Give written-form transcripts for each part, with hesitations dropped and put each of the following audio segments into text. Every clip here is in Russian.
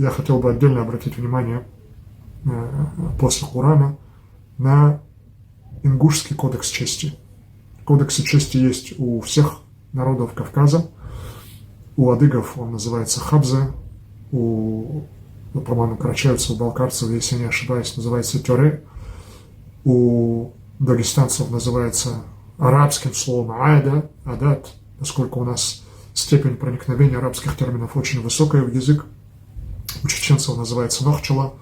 я хотел бы отдельно обратить внимание после Корана на ингушский кодекс чести. Кодекс чести есть у всех народов Кавказа. У адыгов он называется хабза, по-моему, карачаевцев, у балкарцев, если я не ошибаюсь, называется тёре. У дагестанцев называется арабским словом адат, поскольку у нас степень проникновения арабских терминов очень высокая в язык. У чеченцев называется нохчала.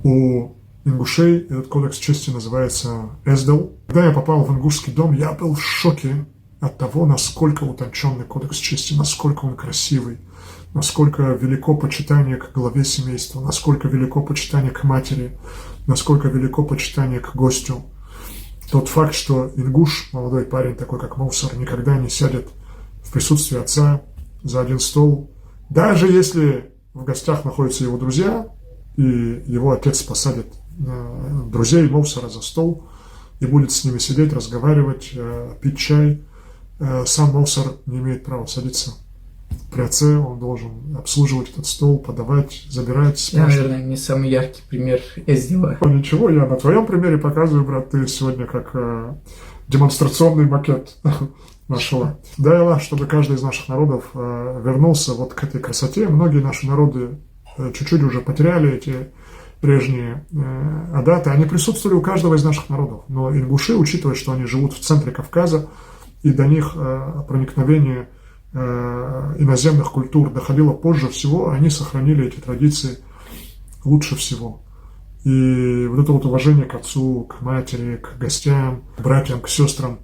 У ингушей этот кодекс чести называется эздел. Когда я попал в ингушский дом, я был в шоке от того, насколько утонченный кодекс чести, насколько он красивый, насколько велико почитание к главе семейства, насколько велико почитание к матери, насколько велико почитание к гостю. Тот факт, что ингуш, молодой парень, такой как Мовсар, никогда не сядет в присутствии отца за один стол, даже если в гостях находятся его друзья, и его отец посадит друзей Мовсара за стол и будет с ними сидеть, разговаривать, пить чай, сам Мовсар не имеет права садиться при отце, он должен обслуживать этот стол, подавать, забирать, спрашивать. Я, наверное, не самый яркий пример Эздила. Ничего, я на твоем примере показываю, брат, ты сегодня как демонстрационный макет нашего. Дай Аллах, чтобы каждый из наших народов вернулся вот к этой красоте. Многие наши народы чуть-чуть уже потеряли эти прежние адаты. Они присутствовали у каждого из наших народов. Но ингуши, учитывая, что они живут в центре Кавказа, и до них проникновение иноземных культур доходило позже всего, они сохранили эти традиции лучше всего. И вот это вот уважение к отцу, к матери, к гостям, к братьям, к сестрам.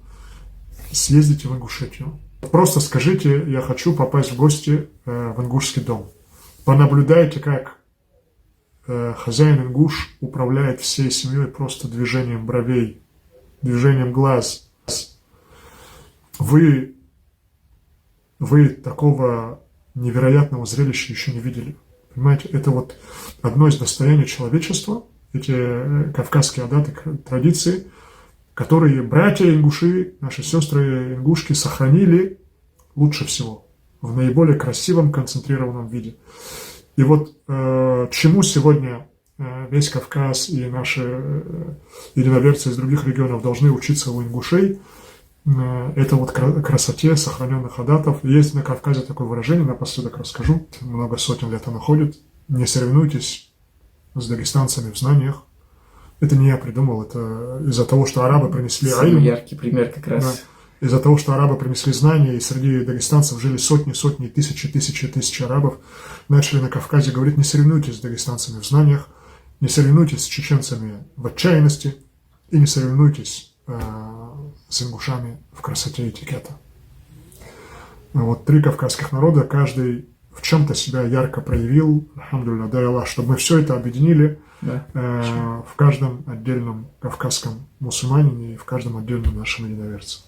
Съездите в Ингушетию. Просто скажите: я хочу попасть в гости в ингушский дом. Понаблюдайте, как хозяин ингуш управляет всей семьей просто движением бровей, движением глаз. Вы такого невероятного зрелища еще не видели. Понимаете, это вот одно из достояний человечества, эти кавказские адаты, традиции, которые братья ингуши, наши сестры ингушки сохранили лучше всего, в наиболее красивом, концентрированном виде. И вот чему сегодня весь Кавказ и наши единоверцы из других регионов должны учиться у ингушей, это вот красоте сохраненных адатов. Есть на Кавказе такое выражение, напоследок расскажу, много сотен лет оно ходит: не соревнуйтесь с дагестанцами в знаниях. Это не я придумал, это из-за того, что арабы принесли самый яркий пример как раз. Да, из-за того, что арабы принесли знания, и среди дагестанцев жили сотни, тысячи арабов, начали на Кавказе говорить: не соревнуйтесь с дагестанцами в знаниях, не соревнуйтесь с чеченцами в отчаянности и не соревнуйтесь с ингушами в красоте этикета. Вот 3 кавказских народа, каждый в чем-то себя ярко проявил. Алхамдулилля, дай Аллах, чтобы мы все это объединили в каждом отдельном кавказском мусульманине и в каждом отдельном нашем единоверце.